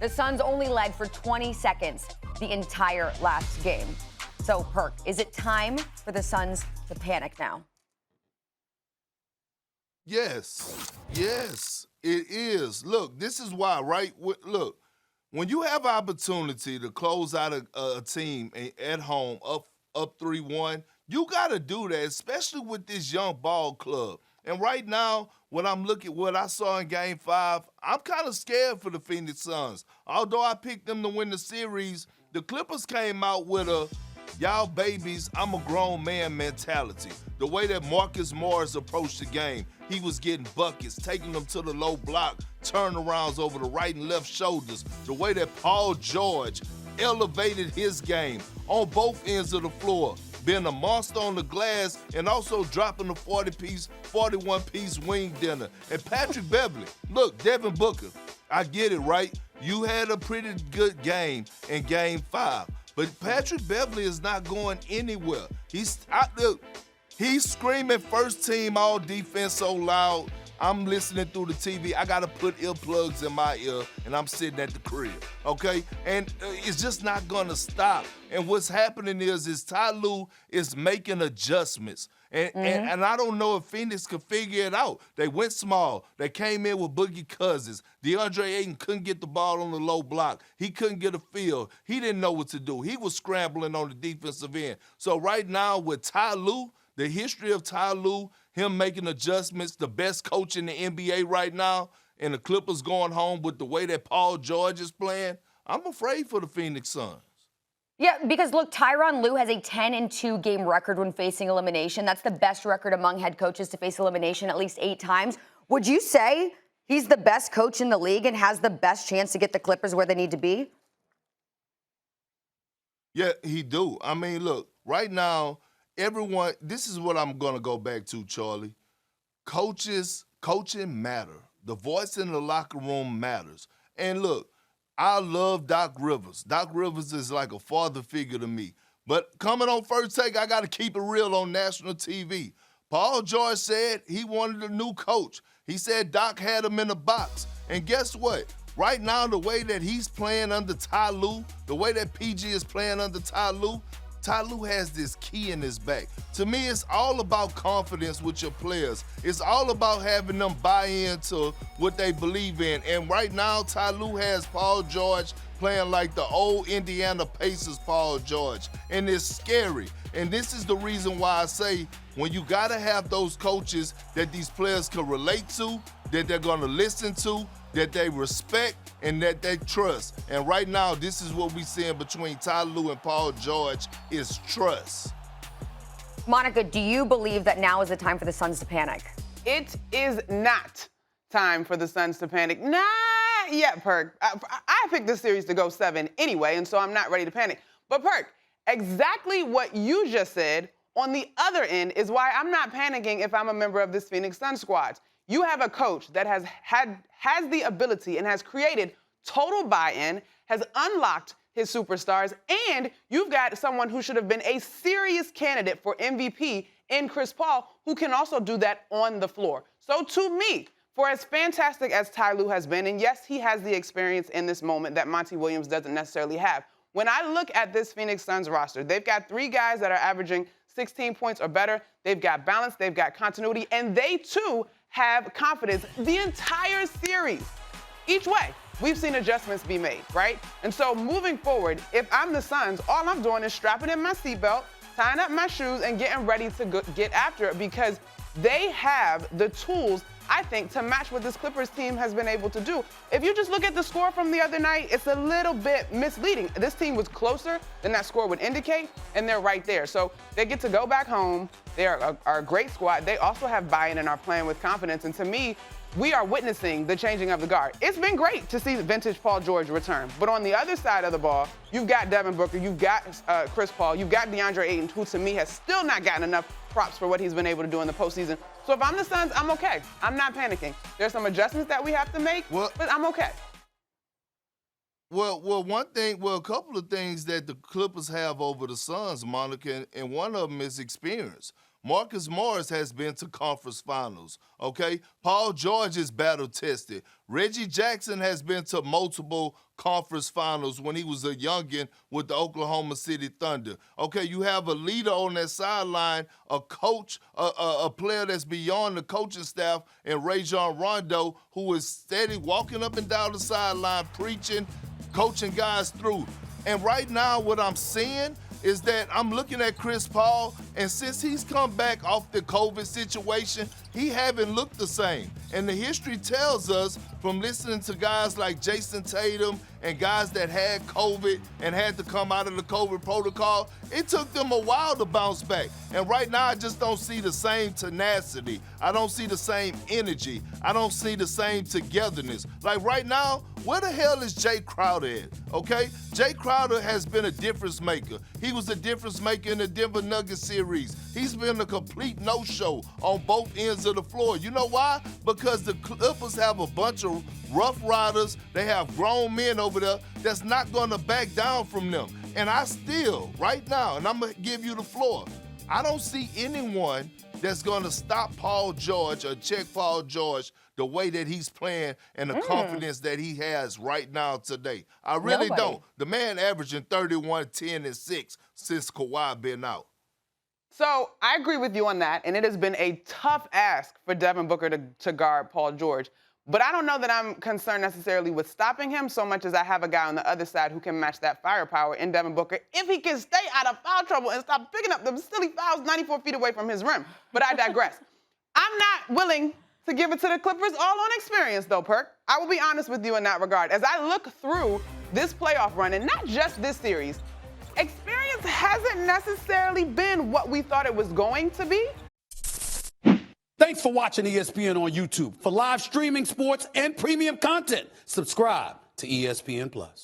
The Suns only led for 20 seconds the entire last game. So, Perk, is it time for the Suns to panic now? Yes, it is. Look, this is why, right? Look, when you have opportunity to close out a team at home up 3-1, you got to do that, especially with this young ball club. And right now, when I'm looking at what I saw in Game 5, I'm kind of scared for the Phoenix Suns. Although I picked them to win the series, the Clippers came out with a y'all babies, I'm a grown man mentality. The way that Marcus Morris approached the game, he was getting buckets, taking them to the low block, turnarounds over the right and left shoulders. The way that Paul George elevated his game on both ends of the floor, being a monster on the glass and also dropping the 41-piece wing dinner. And Patrick Beverley, look, Devin Booker, I get it, right? You had a pretty good game in Game 5. But Patrick Beverley is not going anywhere. He's screaming first team all defense so loud. I'm listening through the TV. I got to put earplugs in my ear, and I'm sitting at the crib, okay? And it's just not going to stop. And what's happening is Ty Lue is making adjustments. And I don't know if Phoenix could figure it out. They went small. They came in with Boogie Cousins. DeAndre Ayton couldn't get the ball on the low block. He couldn't get a feel. He didn't know what to do. He was scrambling on the defensive end. So right now with Ty Lue, the history of Ty Lue, him making adjustments, the best coach in the NBA right now, and the Clippers going home with the way that Paul George is playing, I'm afraid for the Phoenix Suns. Yeah, because look, Tyronn Lue has a 10-2 game record when facing elimination. That's the best record among head coaches to face elimination at least 8 times. Would you say he's the best coach in the league and has the best chance to get the Clippers where they need to be? Yeah, he do. I mean, look, right now, everyone, this is what I'm going to go back to, Charlie. Coaching matter. The voice in the locker room matters. And look, I love Doc Rivers. Doc Rivers is like a father figure to me. But coming on First Take, I got to keep it real on national TV. Paul George said he wanted a new coach. He said Doc had him in the box. And guess what? Right now, the way that he's playing under Ty Lue, the way that PG is playing under Ty Lue has this key in his back. To me, it's all about confidence with your players. It's all about having them buy into what they believe in. And right now, Ty Lue has Paul George playing like the old Indiana Pacers Paul George. And it's scary. And this is the reason why I say when you got to have those coaches that these players can relate to, that they're going to listen to, that they respect, and that they trust. And right now, this is what we're seeing between Ty Lue and Paul George is trust. Monica, do you believe that now is the time for the Suns to panic? It is not time for the Suns to panic. Not yet, Perk. I picked this series to go 7 anyway, and so I'm not ready to panic. But Perk, exactly what you just said on the other end is why I'm not panicking if I'm a member of this Phoenix Suns squad. You have a coach that has the ability and has created total buy-in, has unlocked his superstars, and you've got someone who should have been a serious candidate for MVP in Chris Paul, who can also do that on the floor. So to me, for as fantastic as Ty Lue has been, and yes, he has the experience in this moment that Monty Williams doesn't necessarily have, when I look at this Phoenix Suns roster, they've got 3 guys that are averaging 16 points or better. They've got balance, they've got continuity, and they too have confidence the entire series. Each way, we've seen adjustments be made, right? And so moving forward, if I'm the Suns, all I'm doing is strapping in my seatbelt, tying up my shoes, and getting ready to get after it because they have the tools, I think, to match what this Clippers team has been able to do. If you just look at the score from the other night, it's a little bit misleading. This team was closer than that score would indicate, and they're right there. So they get to go back home. They are a great squad. They also have buy-in and are playing with confidence. And to me, we are witnessing the changing of the guard. It's been great to see vintage Paul George return. But on the other side of the ball, you've got Devin Booker, you've got Chris Paul, you've got DeAndre Ayton, who to me has still not gotten enough props for what he's been able to do in the postseason. So if I'm the Suns, I'm okay. I'm not panicking. There's some adjustments that we have to make, but I'm okay. Well, a couple of things that the Clippers have over the Suns, Monica, and one of them is experience. Marcus Morris has been to conference finals, okay? Paul George is battle-tested. Reggie Jackson has been to multiple conference finals when he was a youngin' with the Oklahoma City Thunder. Okay, you have a leader on that sideline, a coach, a player that's beyond the coaching staff, and Rajon Rondo, who is steady walking up and down the sideline, preaching, coaching guys through. And right now, what I'm seeing is that I'm looking at Chris Paul, and since he's come back off the COVID situation, he haven't looked the same. And the history tells us from listening to guys like Jason Tatum and guys that had COVID and had to come out of the COVID protocol, it took them a while to bounce back. And right now, I just don't see the same tenacity. I don't see the same energy. I don't see the same togetherness. Like right now, where the hell is Jay Crowder at, okay? Jay Crowder has been a difference maker. He was a difference maker in the Denver Nuggets series. He's been a complete no-show on both ends of the floor. You know why? Because the Clippers have a bunch of rough riders. They have grown men over there that's not going to back down from them. And I still, right now, and I'm going to give you the floor, I don't see anyone that's going to stop Paul George or check Paul George the way that he's playing and the confidence that he has right now today. I really don't. The man averaging 31, 10, and 6 since Kawhi been out. So I agree with you on that, and it has been a tough ask for Devin Booker to guard Paul George. But I don't know that I'm concerned necessarily with stopping him so much as I have a guy on the other side who can match that firepower in Devin Booker if he can stay out of foul trouble and stop picking up them silly fouls 94 feet away from his rim. But I digress. I'm not willing to give it to the Clippers all on experience, though, Perk. I will be honest with you in that regard. As I look through this playoff run, and not just this series, experience hasn't necessarily been what we thought it was going to be. Thanks for watching ESPN on YouTube. For live streaming, sports, and premium content, subscribe to ESPN+.